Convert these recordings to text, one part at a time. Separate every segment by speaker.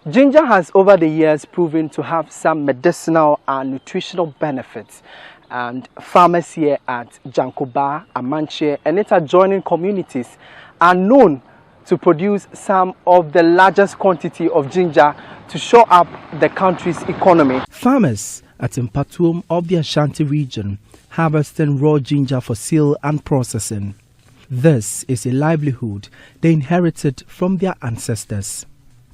Speaker 1: Ginger has over the years proven to have some medicinal and nutritional benefits, and farmers here at Jankoba, Amanche and its adjoining communities are known to produce some of the largest quantity of ginger to shore up the country's economy. Farmers at Mpatuom of the Ashanti region harvesting raw ginger for sale and processing. This is a livelihood they inherited from their ancestors.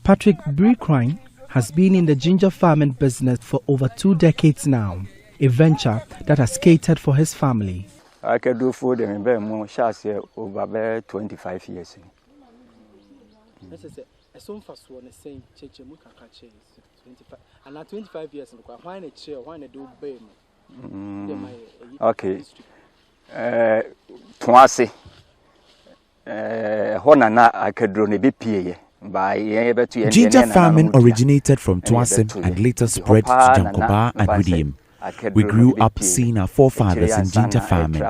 Speaker 1: Patrick Bricrine has been in the ginger farming business for over 2 decades now, a venture that has catered for his family.
Speaker 2: I can do food and be more chance over 25 years.
Speaker 1: Some first one is saying Chechemu Kakache 25 and at 25 years why a chair, why a do bame.
Speaker 2: Okay. Twase. Honana I could do a BPA.
Speaker 3: Ginger farming originated from Twasim and later spread to Jankoba and Widim. We grew up seeing our forefathers in ginger farming.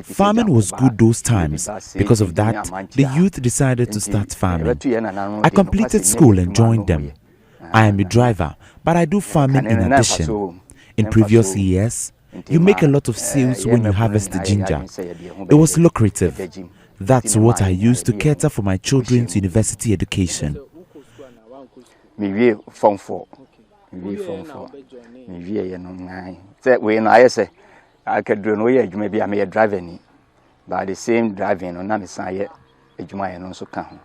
Speaker 3: Farming was good those times. Because of that, the youth decided to start farming. I completed school and joined them. I am a driver, but I do farming in addition. In previous years, you make a lot of sales when you harvest the ginger. It was lucrative. That's what I used to cater for my children's university education.
Speaker 2: Me form 4. When I say I could do no maybe I may drive any, but the same driving on Namisaya, and also come.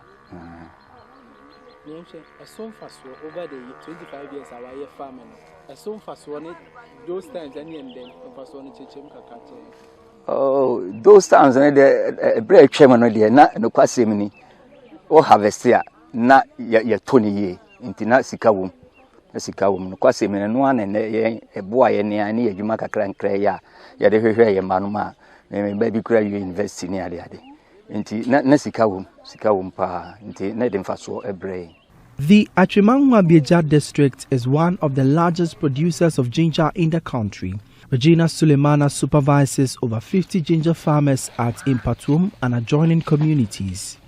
Speaker 1: A song fast over the 25 years our farming. A song fast one those times any and then fast one Chechem Kakache.
Speaker 2: Oh, those times a break chairman, not no quasimini or harvest here, not your 20 years, into not Sikawum. Sikawum, no quasim and one and a boy and near Jumaka crank craya, yet a manuma, baby cry you invest in the into not Sikawum pa, into Nedin Faso a brain.
Speaker 1: The Achimangwa Bija district is one of the largest producers of ginger in the country. Regina Sulemana supervises over 50 ginger farmers at Mpatuom and adjoining communities.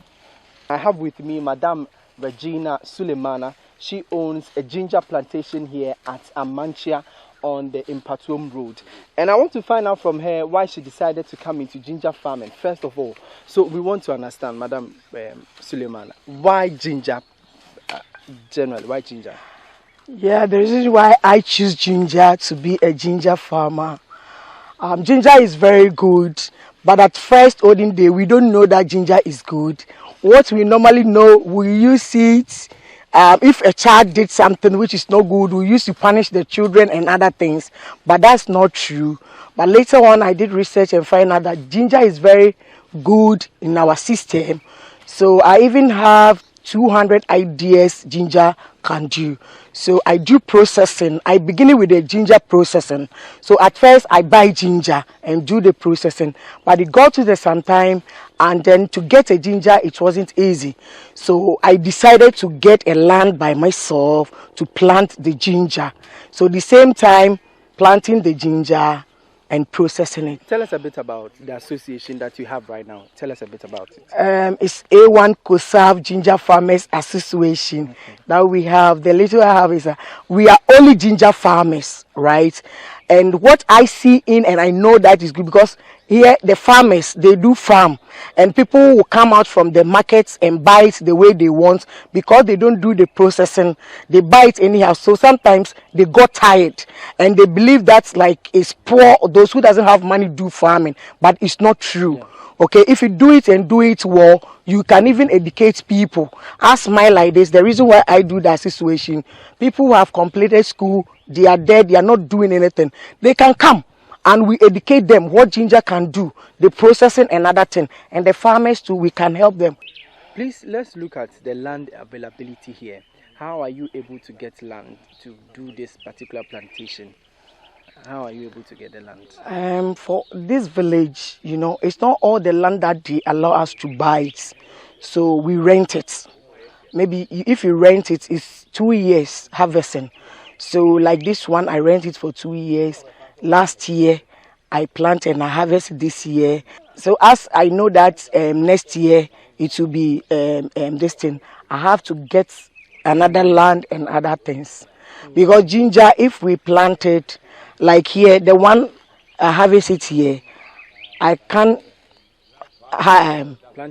Speaker 1: I have with me Madame Regina Sulemana. She owns a ginger plantation here at Amanche on the Mpatuom road. And I want to find out from her why she decided to come into ginger farming, first of all. So we want to understand, Madame Sulemana, why ginger? Generally, why ginger?
Speaker 4: Yeah, the reason why I choose ginger to be a ginger farmer. Ginger is very good, but at first olden day, we don't know that ginger is good. What we normally know, we use it. If a child did something which is not good, we used to punish the children and other things, but that's not true. But later on, I did research and find out that ginger is very good in our system. So I even have 200 ideas ginger can do. So I do processing. I begin with the ginger processing. So at first I buy ginger and do the processing, but it got to the sometime, and then to get a ginger it wasn't easy. So I decided to get a land by myself to plant the ginger. So the same time planting the ginger and processing it.
Speaker 1: Tell us a bit about the association that you have right now. Tell us a bit about it.
Speaker 4: It's A1 Kosav Ginger Farmers Association. Okay. That we have. The little I have is we are only ginger farmers, right? And what I see in, and I know that is good because here the farmers, they do farm, and people will come out from the markets and buy it the way they want because they don't do the processing. They buy it anyhow. So sometimes they got tired and they believe that's like it's poor, those who doesn't have money do farming, but it's not true. Yeah. Okay, if you do it and do it well, you can even educate people. Ask my like this, the reason why I do that situation, people who have completed school, they are dead, they are not doing anything. They can come and we educate them what ginger can do, the processing and other thing. And the farmers too, we can help them.
Speaker 1: Please, let's look at the land availability here. How are you able to get land to do this particular plantation? How are you able to get the land?
Speaker 4: For this village, you know, it's not all the land that they allow us to buy it. So we rent it. Maybe if you rent it, it's 2 years harvesting. So like this one, I rent it for 2 years. Last year, I planted and I harvested this year. So as I know that next year it will be this thing, I have to get another land and other things. Because ginger, if we plant it, like here, the one I harvest it here, I can't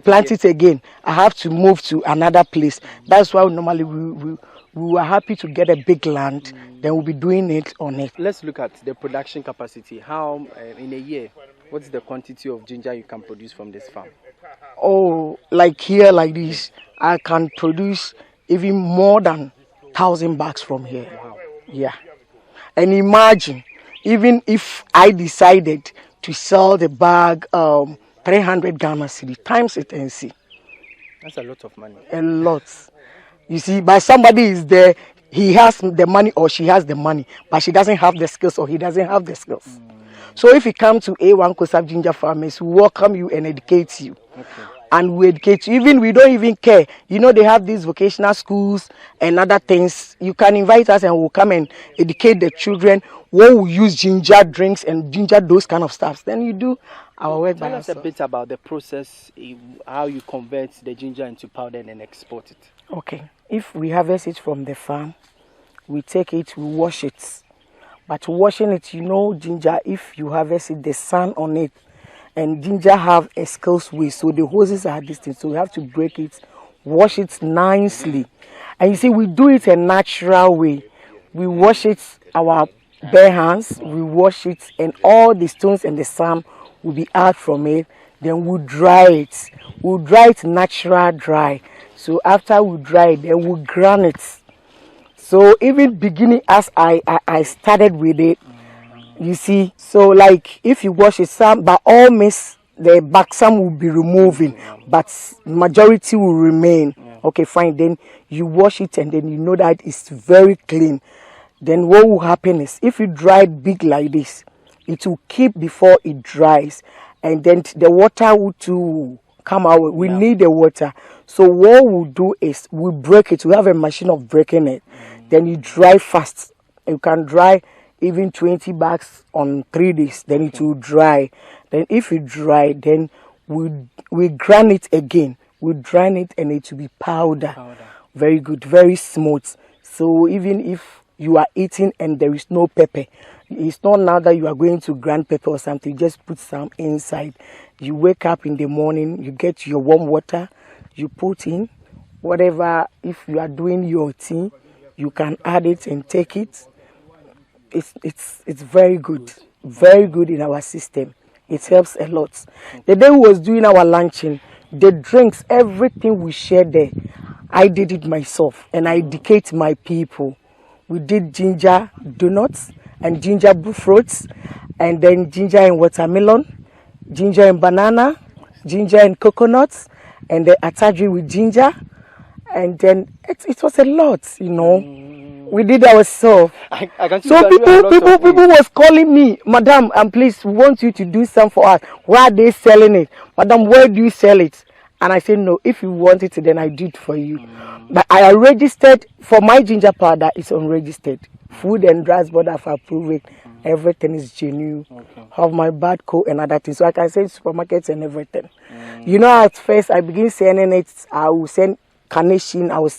Speaker 4: plant it again. I have to move to another place. That's why normally we were happy to get a big land, then we'll be doing it on it.
Speaker 1: Let's look at the production capacity. How in a year, what's the quantity of ginger you can produce from this farm?
Speaker 4: Oh, like here, like this, I can produce even more than 1,000 bags from here.
Speaker 1: Wow.
Speaker 4: Yeah. And imagine, even if I decided to sell the bag 300 Ghana cedi times it and see.
Speaker 1: That's a lot of money.
Speaker 4: A lot. You see, but somebody is there, he has the money or she has the money, but she doesn't have the skills or he doesn't have the skills. So if you come to A1 Kosab Ginger Farmers, we welcome you and educate you.
Speaker 1: Okay.
Speaker 4: And we educate you. Even we don't even care. You know, they have these vocational schools and other things. You can invite us and we'll come and educate the children. When we use ginger drinks and ginger, those kind of stuff, then you do our work by ourselves.
Speaker 1: Tell us a bit about the process, how you convert the ginger into powder and then export it.
Speaker 4: Okay. If we harvest it from the farm, we take it, we wash it. But washing it, you know, ginger, if you harvest it, the sun on it, and ginger have a scales way, so the hoses are distant, so we have to break it, wash it nicely. And you see, we do it a natural way. We wash it, our bare hands, we wash it, and all the stones and the sand will be out from it. Then we'll dry it. We'll dry it natural dry. So after we dry it, then we'll grind it. So even beginning as I started with it, you see, so like if you wash it, some by all means the back some will be removing, but majority will remain. Okay, fine. Then you wash it and then you know that it's very clean. Then what will happen is if you dry it big like this, it will keep before it dries, and then the water will to come out. We need the water. So what we'll do is we break it. We have a machine of breaking it. Then you dry fast. You can dry even 20 bags on 3 days, then it will dry. Then if it dry, then we grind it again. We grind it and it will be powder. Very good, very smooth. So even if you are eating and there is no pepper, it's not now that you are going to grind pepper or something, just put some inside. You wake up in the morning, you get your warm water, you put in whatever. If you are doing your tea, you can add it and take it. It's very good in our system. It helps a lot. The day we was doing our luncheon, the drinks, everything we shared there, I did it myself and I educate my people. We did ginger donuts and ginger fruits, and then ginger and watermelon, ginger and banana, ginger and coconuts, and the attachment with ginger, and then it was a lot, you know. We did ourselves. So people was calling me, Madam, please, we want you to do some for us. Why are they selling it? Madam, where do you sell it? And I said, no, if you want it, then I do it for you. But I are registered for my ginger powder. It's unregistered. Food and Drugs Board have approved it. Everything is genuine. Have my barcode and other things. So I can send supermarkets and everything. You know, at first I begin sending it. I will send carnation. I will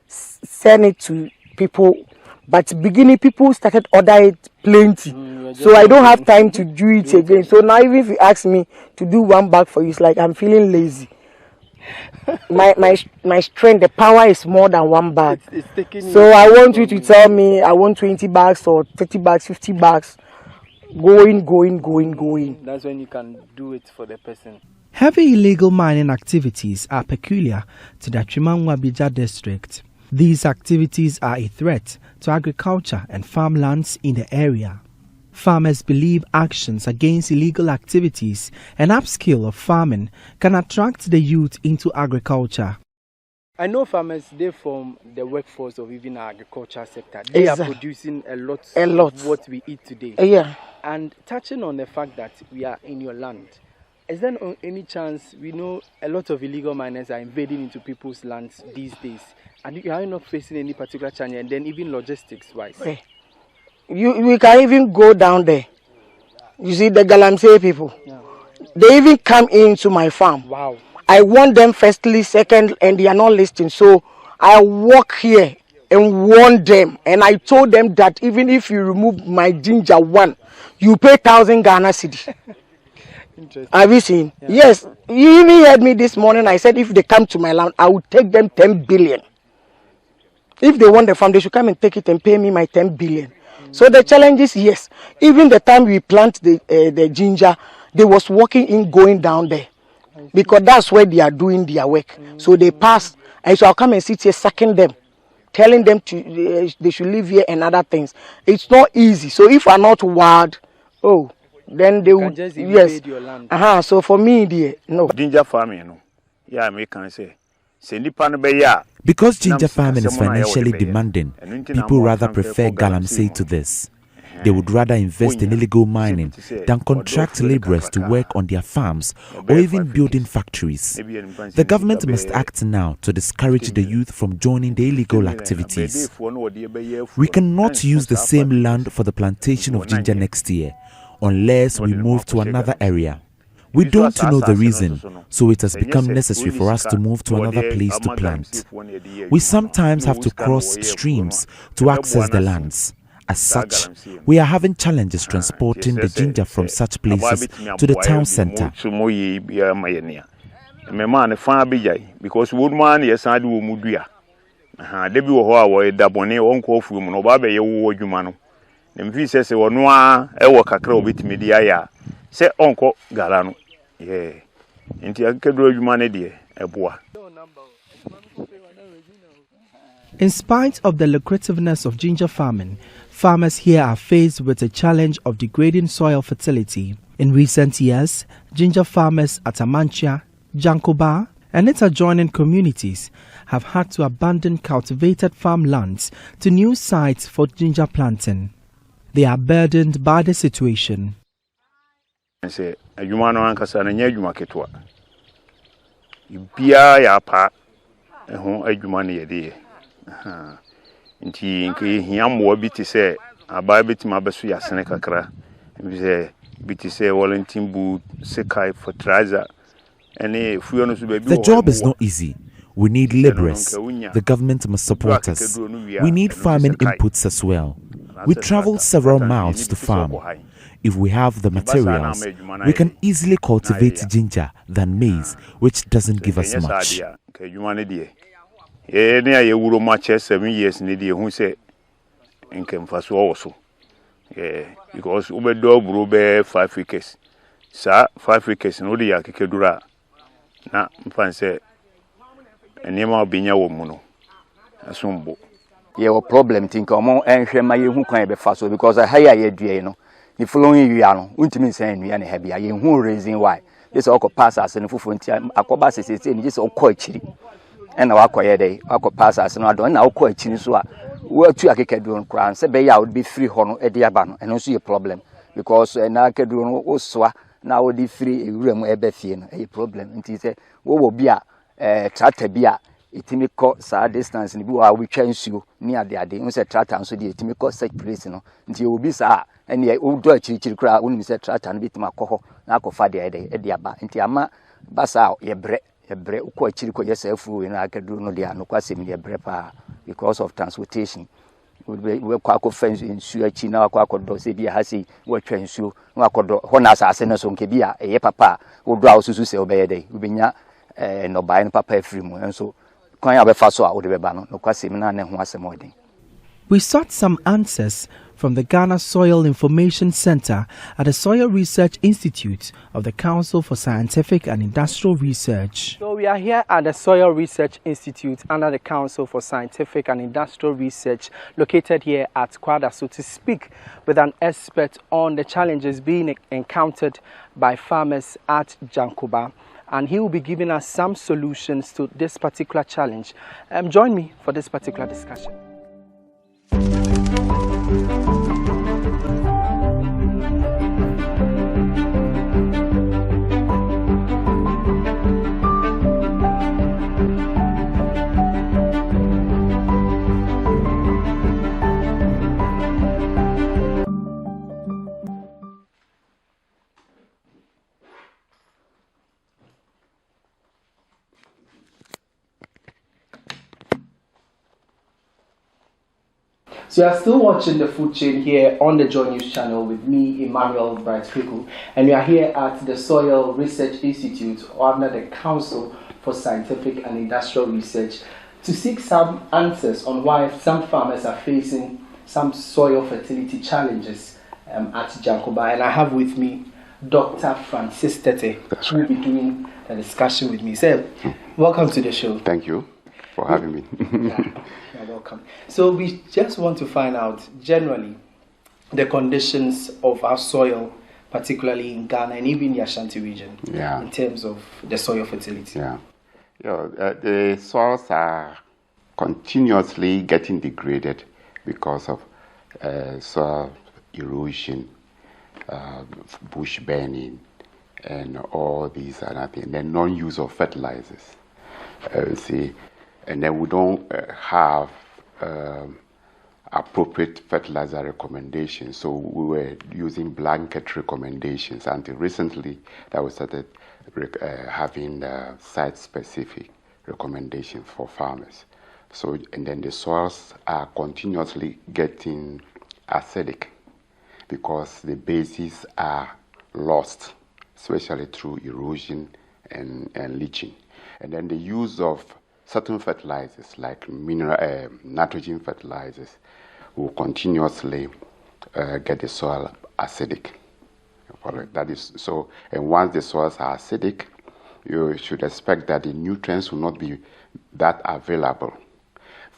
Speaker 4: send it to people, but beginning people started ordering it plenty, so I don't have time to do it again. So now even if you ask me to do one bag for you, it's like I'm feeling lazy. my strength, the power is more than one bag. So I want you to tell me I want 20 bags or 30 bags, 50 bags, going.
Speaker 1: That's when you can do it for the person.
Speaker 5: Heavy illegal mining activities are peculiar to the Chimangwa-Bija district. These activities are a threat to agriculture and farmlands in the area. Farmers believe actions against illegal activities and upskill of farming can attract the youth into agriculture.
Speaker 1: I know farmers, they form the workforce of even our agriculture sector. They are producing a lot of what we eat today.
Speaker 4: Yeah.
Speaker 1: And touching on the fact that we are in your land, is there any chance, we know a lot of illegal miners are invading into people's lands these days, and you are not facing any particular challenge, and then even logistics wise?
Speaker 4: Okay. We can even go down there. You see the Galamsey people. Yeah. They even come into my farm.
Speaker 1: Wow.
Speaker 4: I warn them firstly, second, and they are not listening. So I walk here and warn them. And I told them that even if you remove my ginger one, you pay 1,000 Ghana cedi. Have you seen? Yeah. Yes. You even heard me this morning. I said if they come to my land, I will take them 10 billion. If they want the farm, they should come and take it and pay me my 10 billion. So the challenge is, yes, even the time we plant the ginger, they was walking in, going down there. Because that's where they are doing their work. So they pass, and so I'll come and sit here sucking them, telling them to they should live here and other things. It's not easy. So if I'm not wild, oh, then they would, yes. Your land. So for me, no.
Speaker 6: Ginger farming, no. Yeah, I can say.
Speaker 3: Because ginger farming is financially demanding, people rather prefer galamsey to this. They would rather invest in illegal mining than contract laborers to work on their farms or even building factories. The government must act now to discourage the youth from joining the illegal activities. We cannot use the same land for the plantation of ginger next year unless we move to another area. We don't know the reason, so it has become necessary for us to move to another place to plant. We sometimes have to cross streams to access the lands. As such, we are having challenges transporting the ginger from such places to the town center.
Speaker 6: Because woodman yes I do mudia. Debi wo ho a wo da bone won ko fu mu no ba be ye wo adwuma no. Dem fi sese wo no a e wo kakra obetimi dia ya. Se onko gara no. Yeah. Nti akedo adwuma ne de eboa.
Speaker 5: In spite of the lucrativeness of ginger farming, farmers here are faced with a challenge of degrading soil fertility. In recent years, ginger farmers at Amanchia, Jankoba, and its adjoining communities have had to abandon cultivated farmlands to new sites for ginger planting. They are burdened by the situation.
Speaker 6: Say, adwuma no ankasa na nya adwuma ketwa. Ibia ya pa ho adwuma na yede. Nti nke hiamwo bi ti se aba beti mabeso ya sene kakra. Bi se biti se Wellington boot, sekai fertilizer. The
Speaker 3: job is not easy. We need laborers. The government must support us. We need farming inputs as well. We travel several miles to farm. If we have the materials, we can easily cultivate ginger than maize, which doesn't give us much.
Speaker 6: Because we do 5 acres. 5 acres no dey akekedura na mfan say enema obinya wo mu no asumbo
Speaker 2: ye wo problem tinka omo enhwe ma ye hu kwan be fa so because higher ye due no the following year no untimi san nua na ha bia ye hu reason why this okọ pass as no fufu ntia akoba sesese ni just okọ akiri na wakoye dey okọ pass as no adon na okọ akiri so a wo atu akekeduro kran se be ya would be free ho no e de aba no eno so ye problem because na akeduro no oswa na wo di free ewuram ebe fie no e problem nti se wo bi a tractor bi a etimi ko sa distance ni bi wa we twa nsuo ni ade nse tractor nso di etimi ko set place no nti obi sa ene wo do akirikiri kra woni se tractor no bitima akọ na akọfa de e aba nti ama basa ye bre uko akiri ko yesa afu we na akaduru no dia no kwasem ye bre pa because of transportation we kwa ko fence nsuo achi na kwa akodo se bia ha sei wo twa nsuo na akodo ho na asase no so nke bia eye papa wo do a osusu se obeye dey ubenya no buy no papa free mu enso kwan ya be fa so a wo de be ba no kwasem na ne ho asem odin.
Speaker 5: We sought some answers from the Ghana Soil Information Center at the Soil Research Institute of the Council for Scientific and Industrial Research.
Speaker 1: So we are here at the Soil Research Institute under the Council for Scientific and Industrial Research located here at Kwadaso to speak with an expert on the challenges being encountered by farmers at Jankoba. And he will be giving us some solutions to this particular challenge. Join me for this particular discussion. So you are still watching the food chain here on the JoyNews channel with me, Emmanuel Bright Fickle, and we are here at the Soil Research Institute under the Council for Scientific and Industrial Research to seek some answers on why some farmers are facing some soil fertility challenges at Jankoba. And I have with me Dr. Francis Tete, who will be doing the discussion with me. Sir, welcome to the show.
Speaker 7: Thank you for having me.
Speaker 1: You're welcome. So we just want to find out generally the conditions of our soil, particularly in Ghana and even the Ashanti region, in terms of the soil fertility.
Speaker 7: The soils are continuously getting degraded because of soil erosion, bush burning, and all these other things. The non-use of fertilizers. And then we don't have appropriate fertilizer recommendations. So we were using blanket recommendations until recently that we started having site-specific recommendations for farmers. So, and then the soils are continuously getting acidic because the bases are lost, especially through erosion and leaching. And then the use of certain fertilizers like mineral, nitrogen fertilizers will continuously get the soil acidic. That is so, and once the soils are acidic, you should expect that the nutrients will not be that available.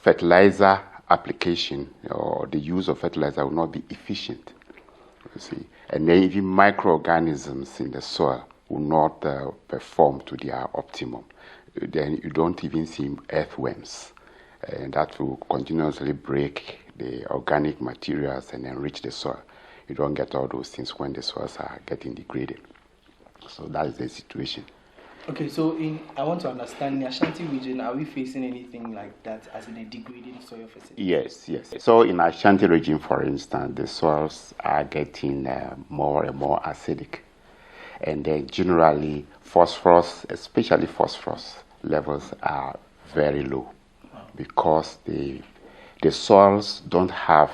Speaker 7: Fertilizer application or the use of fertilizer will not be efficient. You see, and then even microorganisms in the soil will not perform to their optimum. Then you don't even see earthworms, and that will continuously break the organic materials and enrich the soil. You don't get all those things when the soils are getting degraded. So that is the situation.
Speaker 1: Okay, so I want to understand, in the Ashanti region, are we facing anything like that as in a degrading soil facility?
Speaker 7: Yes. So in Ashanti region, for instance, the soils are getting more and more acidic. And then generally phosphorus, especially phosphorus levels are very low because the soils don't have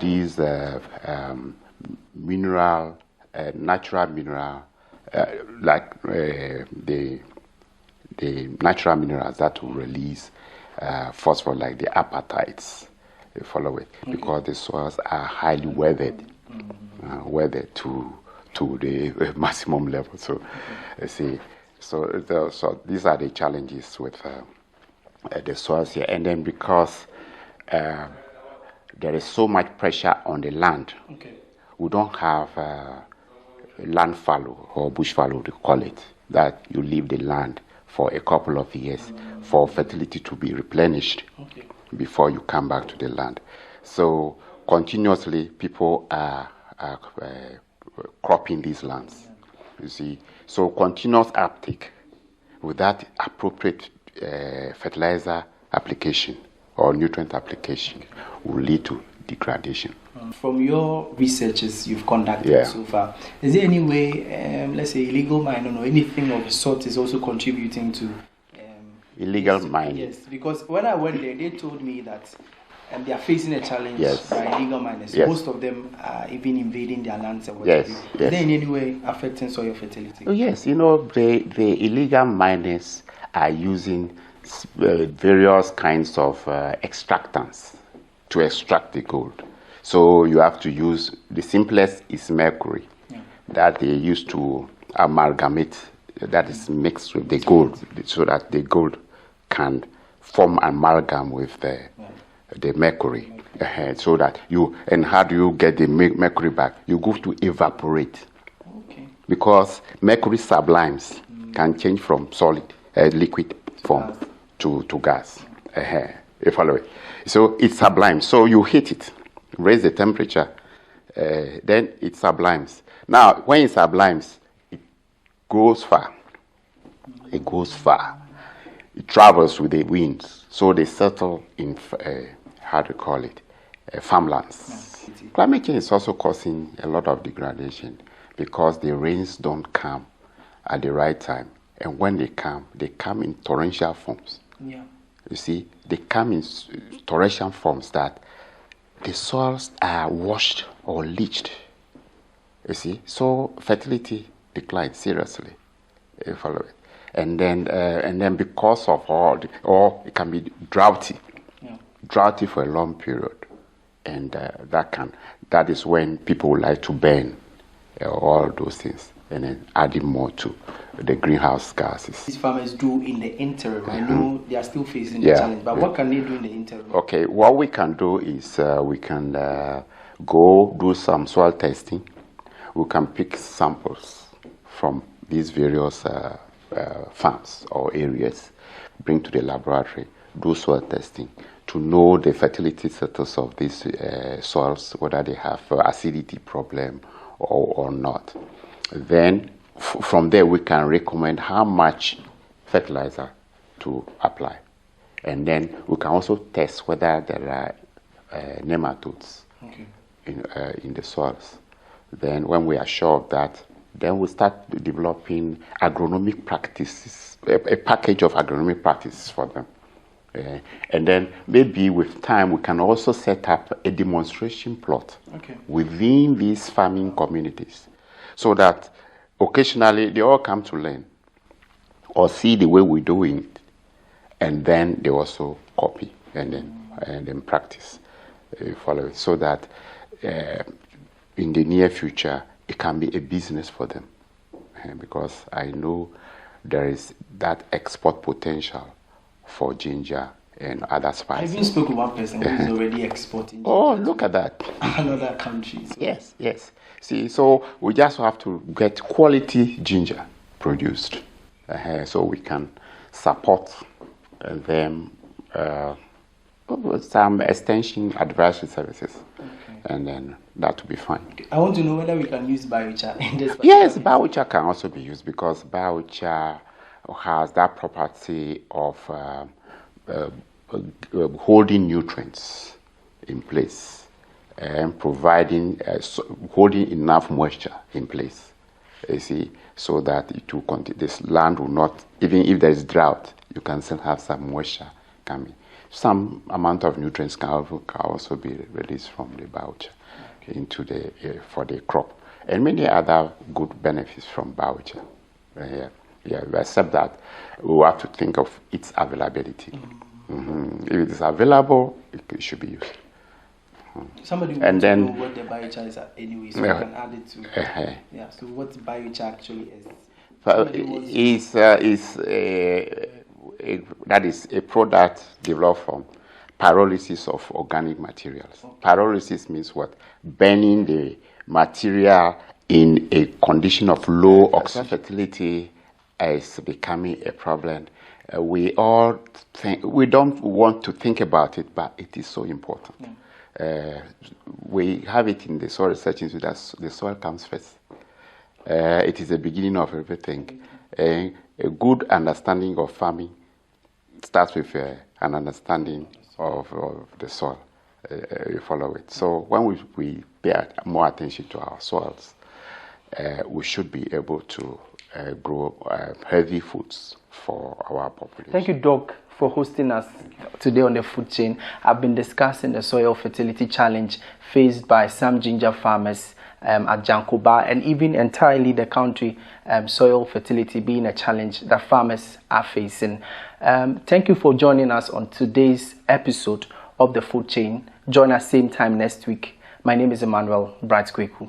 Speaker 7: these natural mineral like the natural minerals that will release phosphorus, like the apatites. You follow it? Because the soils are highly weathered, weathered to the maximum level. So, so these are the challenges with the soils here. And then because there is so much pressure on the land, we don't have land fallow or bush fallow, they call it, that you leave the land for a couple of years for fertility to be replenished before you come back to the land. So continuously people are cropping these lands, you see. So continuous uptake without appropriate fertilizer application or nutrient application will lead to degradation.
Speaker 1: From your researches you've conducted so far, is there any way, let's say illegal mining or anything of the sort is also contributing to
Speaker 7: illegal mining?
Speaker 1: Yes, because when I went there, they told me that they are facing a challenge by illegal miners. Most of them are even invading their lands and whatever. Is there in any way affecting soil fertility?
Speaker 7: Oh, yes, you know, the illegal miners are using various kinds of extractants to extract the gold. So you have to use, the simplest is mercury that they use to amalgamate, that is mixed with the gold, so that the gold can form amalgam with the mercury. So that you, and how do you get the mercury back? You go to evaporate. Because mercury sublimes can change from solid, liquid form to gas. You follow it? So it sublimes. So you heat it, raise the temperature, then it sublimes. Now, when it sublimes, it goes far. It goes far. It travels with the winds. So they settle in, how do you call it, farmlands. Climate change is also causing a lot of degradation because the rains don't come at the right time. And when they come in torrential forms. You see, they come in torrential forms that the soils are washed or leached. You see, so fertility declines seriously. You follow it, and then because of or it can be drowsy for a long period, and that is when people would like to burn all those things and then adding more to the greenhouse gases.
Speaker 1: These farmers do in the interim. I know they are still facing the challenge, but what can they do in the interim?
Speaker 7: Okay, what we can do is we can go do some soil testing. We can pick samples from these various farms or areas, bring to the laboratory, do soil testing to know the fertility status of these soils, whether they have acidity problem or not. Then from there we can recommend how much fertilizer to apply. And then we can also test whether there are nematodes in the soils. Then when we are sure of that, then we start developing agronomic practices, a package of agronomic practices for them. And then maybe with time we can also set up a demonstration plot within these farming communities, so that occasionally they all come to learn or see the way we're doing it, and then they also copy and then practice, follow it, so that in the near future it can be a business for them, because I know there is that export potential for ginger and other spices.
Speaker 1: I even spoke with one person who is already exporting ginger.
Speaker 7: Oh, look at that.
Speaker 1: Another countries.
Speaker 7: Yes. See, so we just have to get quality ginger produced, so we can support them with some extension advisory services, and then that will be fine.
Speaker 1: I want to know whether we can use biochar in this.
Speaker 7: Yes, biochar can also be used, because biochar has that property of holding nutrients in place and providing holding enough moisture in place. You see, so that it will continue. This land will not, even if there is drought, you can still have some moisture coming. Some amount of nutrients can also be released from the biochar into the for the crop, and many other good benefits from biochar. Except that we have to think of its availability. If it is available, it should be used.
Speaker 1: Somebody wants to know what the biochar is anyway, so we can add it to. So what biochar actually is?
Speaker 7: That is a product developed from pyrolysis of organic materials. Pyrolysis means what? Burning the material in a condition of low oxygen. Fertility is becoming a problem. We don't want to think about it, but it is so important. We have it in the soil research institute that the soil comes first. It is the beginning of everything. A good understanding of farming starts with an understanding of the soil. You follow it. So when we pay more attention to our soils, we should be able to grow healthy foods for our population.
Speaker 1: Thank you, Doc, for hosting us today on the food chain. I've been discussing the soil fertility challenge faced by some ginger farmers at Jankoba, and even entirely the country, soil fertility being a challenge that farmers are facing. Thank you for joining us on today's episode of the food chain. Join us same time next week. My name is Emmanuel Bright Kweku.